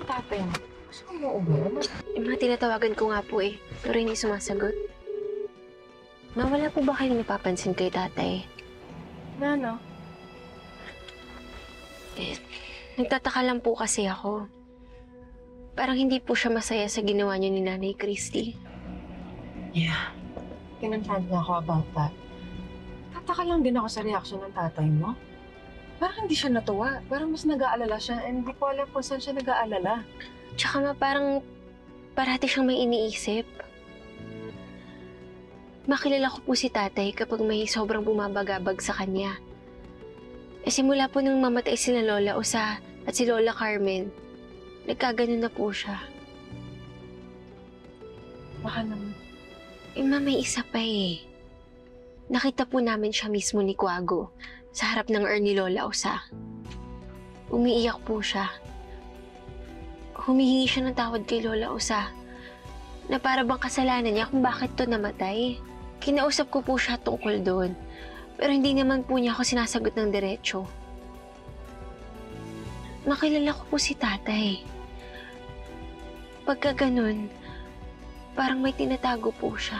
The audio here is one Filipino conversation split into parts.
yung tatay mo? Gusto mo umuwi? Yung mga tinatawagan ko nga po eh, pero hindi sumasagot. Ma, wala po ba kayong napapansin kay tatay? Na, no? Eh, nagtataka lang po kasi ako. Parang hindi po siya masaya sa ginawa niyo ni Nanay Christy. Yeah. Kinonfront niya ako about that. Tataka lang din ako sa reaction ng tatay mo. Parang hindi siya natuwa. Parang mas nag-aalala siya and hindi ko alam kung saan siya nag-aalala. Tsaka ma, parang parati siyang may iniisip. Makilala ko po si tatay kapag may sobrang bumabagabag sa kanya. Eh simula po nung mamatay sila Lola Usa at si Lola Carmen, nagkaganon na po siya. Baka naman. Eh ma, may isa pa eh. Nakita po namin siya mismo ni Kuago sa harap ng urn ni Lola Usa. Umiiyak po siya. Humihingi siya ng tawad kay Lola Usa na para bang kasalanan niya kung bakit to namatay. Kinausap ko po siya tungkol doon, pero hindi naman po niya ako sinasagot ng diretso. Makilala ko po si tatay. Pagka ganun, parang may tinatago po siya.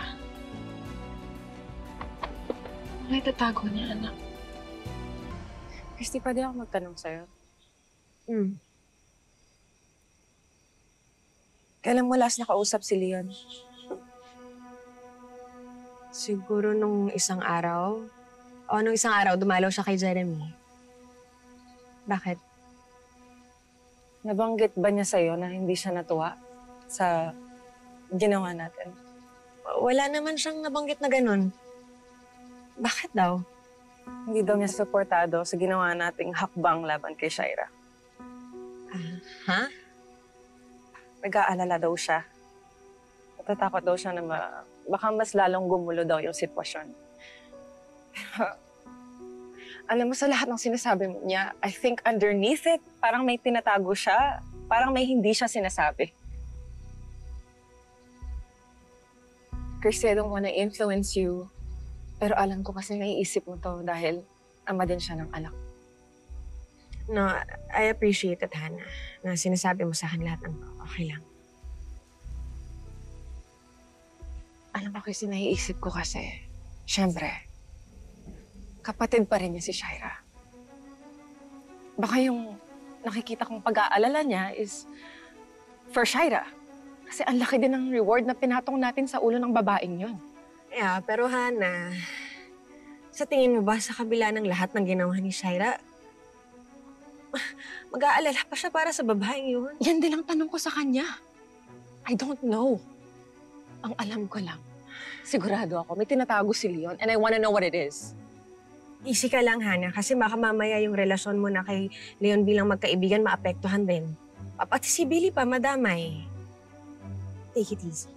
May tatago niya, anak. Christy, pwede ako magtanong sa'yo? Kailan mo last nakausap si Leon? Siguro nung isang araw. O, nung isang araw, dumalaw siya kay Jeremy. Bakit? Nabanggit ba niya sa'yo na hindi siya natuwa sa ginawa natin? Wala naman siyang nabanggit na ganun. Bakit daw? Hindi daw niya suportado sa ginawa nating hakbang laban kay Shaira. Ha? Nag-aalala daw siya. Natatakot daw siya na baka mas lalong gumulo daw yung sitwasyon. Alam mo, sa lahat ng sinasabi mo niya, I think underneath it, parang may tinatago siya. Parang may hindi siya sinasabi. Christy, I don't wanna influence you. Pero alam ko kasi naiisip mo to dahil ama din siya ng anak. No, I appreciate it, Hannah, na sinasabi mo sa akin lahat ng okay lang. Alam mo kasi naiisip ko kasi, syempre, kapatid pa rin niya si Shaira. Baka yung nakikita kong pag-aalala niya is for Shaira. Kasi ang laki din ng reward na pinatong natin sa ulo ng babaeng yun. Yeah, pero Hannah, sa tingin mo ba sa kabila ng lahat ng ginawa ni Shaira, mag-aalala pa siya para sa babaeng yun? Yan din ang tanong ko sa kanya. I don't know. Ang alam ko lang, sigurado ako, may tinatago si Leon and I wanna know what it is. Easy ka lang, Hannah, kasi baka mamaya yung relasyon mo na kay Leon bilang magkaibigan maapektuhan din. Pati si Billy pa, madamay. Take it easy.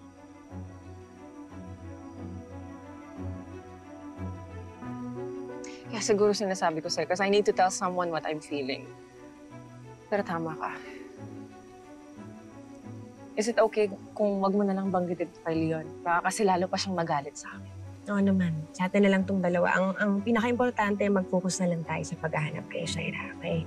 Kaya siguro sinasabi ko sa'yo because I need to tell someone what I'm feeling. Pero tama ka. Is it okay kung wag mo na lang banggitin kay Leon? Baka kasi lalo pa siyang magalit sa akin. Oo naman. Sa atin na lang tong dalawa. Ang pinaka-importante, mag-focus na lang tayo sa paghahanap kay Shaira, okay?